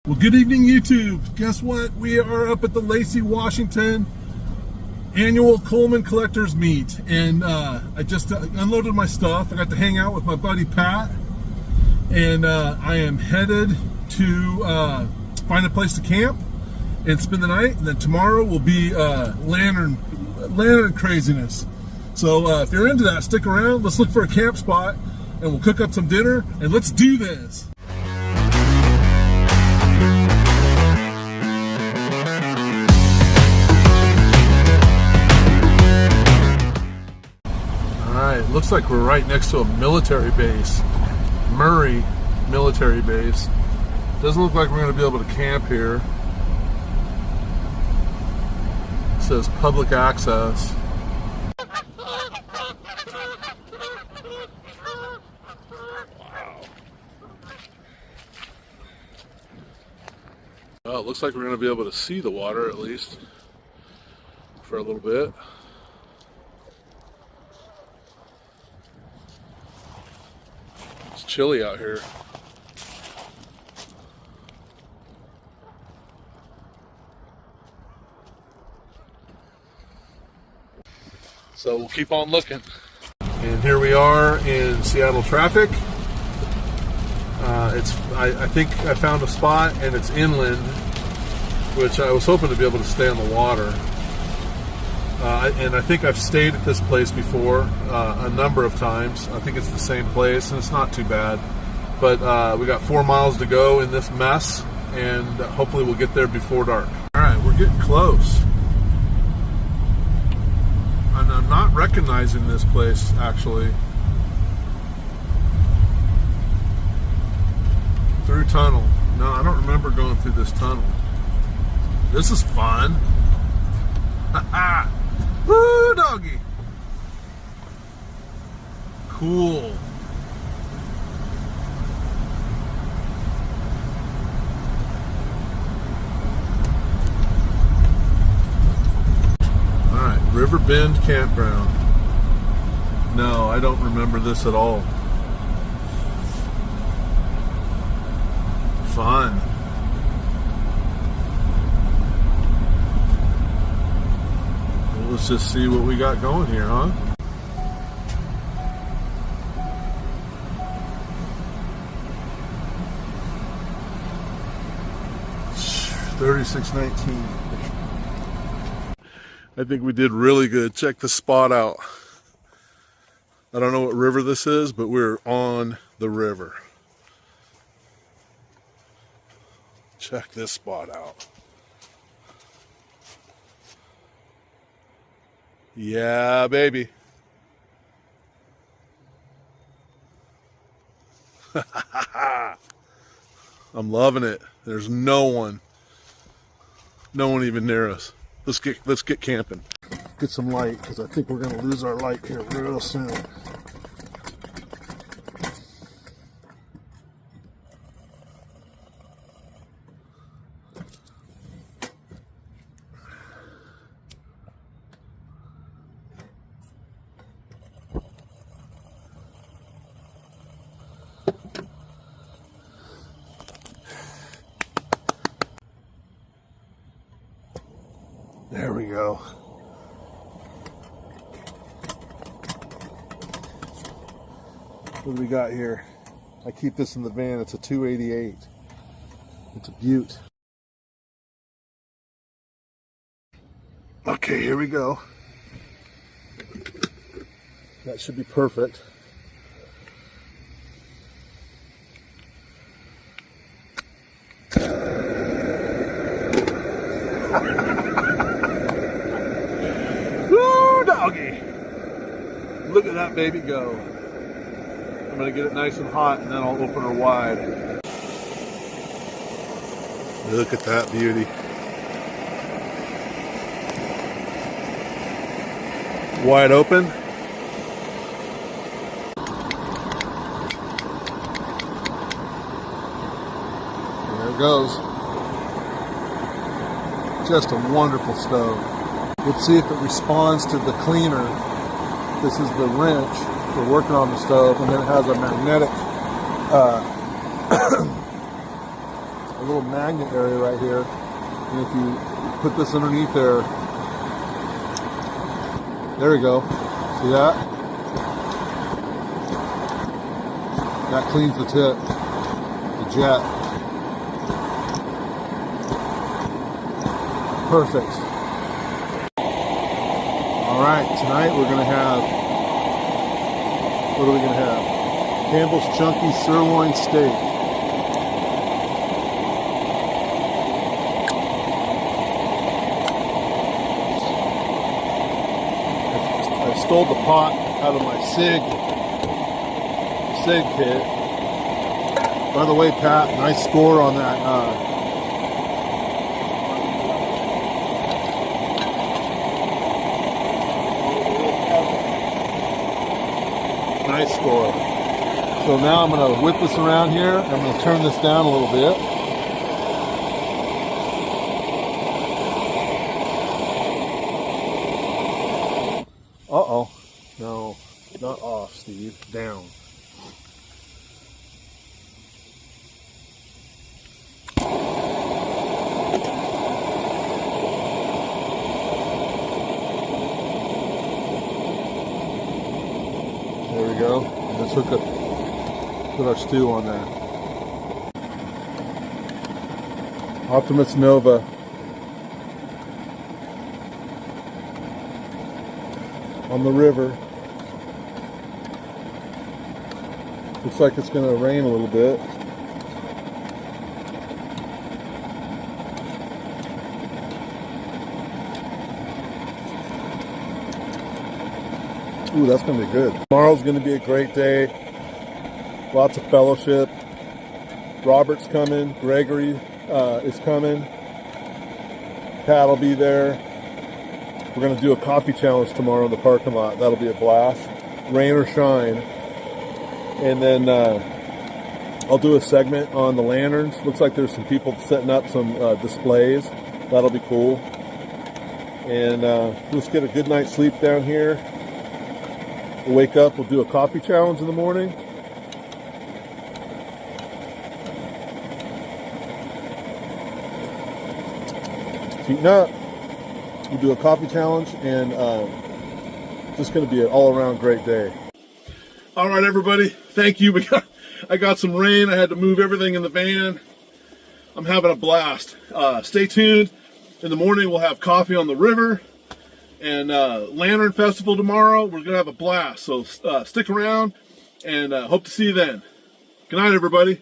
Well, good evening, YouTube. Guess what? We are up at the Lacey, Washington annual Coleman Collectors Meet, and I just unloaded my stuff. I got to hang out with my buddy Pat, and I am headed to find a place to camp and spend the night. And then tomorrow will be lantern craziness. So if you're into that, stick around. Let's look for a camp spot, and we'll cook up some dinner, and let's do this. Looks like we're right next to a military base, Murray military base. Doesn't look like we're going to be able to camp here. It says public access. Well, it looks like we're going to be able to see the water at least for a little bit. It's chilly out here. So we'll keep on looking. And here we are in Seattle traffic. I think I found a spot, and it's inland, which I was hoping to be able to stay on the water. And I think I've stayed at this place before a number of times. I think it's the same place, and it's not too bad. But we got 4 miles to go in this mess, and hopefully we'll get there before dark. All right, we're getting close. And I'm not recognizing this place, actually. Through tunnel. No, I don't remember going through this tunnel. This is fun. Ha-ha! Woo, doggy! Cool. Alright, River Bend Campground. No, I don't remember this at all. Fun. Let's just see what we got going here, huh? $36.19. I think we did really good. Check the spot out. I don't know what river this is, but we're on the river. Check this spot out. Yeah, baby. I'm loving it. There's no one even near us. Let's get camping. Get some light, because I think we're gonna lose our light here real soon. There we go. What do we got here? I keep this in the van. It's a 288. It's a beaut. Okay, here we go. That should be perfect. Doggy. Look at that baby go. I'm going to get it nice and hot, and then I'll open her wide. Look at that beauty. Wide open. There it goes. Just a wonderful stove. Let's see if it responds to the cleaner. This is the wrench for working on the stove, and then it has a magnetic little magnet area right here. And if you put this underneath there we go. See that? That cleans the tip, the jet. Perfect. All right, tonight we're gonna have, what are we gonna have? Campbell's Chunky Sirloin Steak. I stole the pot out of my SIG kit. By the way, Pat, nice score on that. Nice score. So now I'm going to whip this around here. I'm going to turn this down a little bit. Uh-oh. No, not off, Steve. Down. There we go. Let's hook up, put our stew on there. Optimus Nova. On the river. Looks like it's going to rain a little bit. Ooh, that's going to be good. Tomorrow's going to be a great day. Lots of fellowship. Robert's coming. Gregory is coming. Pat will be there. We're going to do a coffee challenge tomorrow in the parking lot. That'll be a blast. Rain or shine. And then I'll do a segment on the lanterns. Looks like there's some people setting up some displays. That'll be cool. And let's get a good night's sleep down here. We'll wake up, we'll do a coffee challenge in the morning. Heating up. We'll do a coffee challenge, and just going to be an all-around great day. All right, everybody. Thank you. I got some rain. I had to move everything in the van. I'm having a blast. Stay tuned. In the morning, we'll have coffee on the river. And Lantern Festival tomorrow, we're going to have a blast. So stick around, and hope to see you then. Good night, everybody.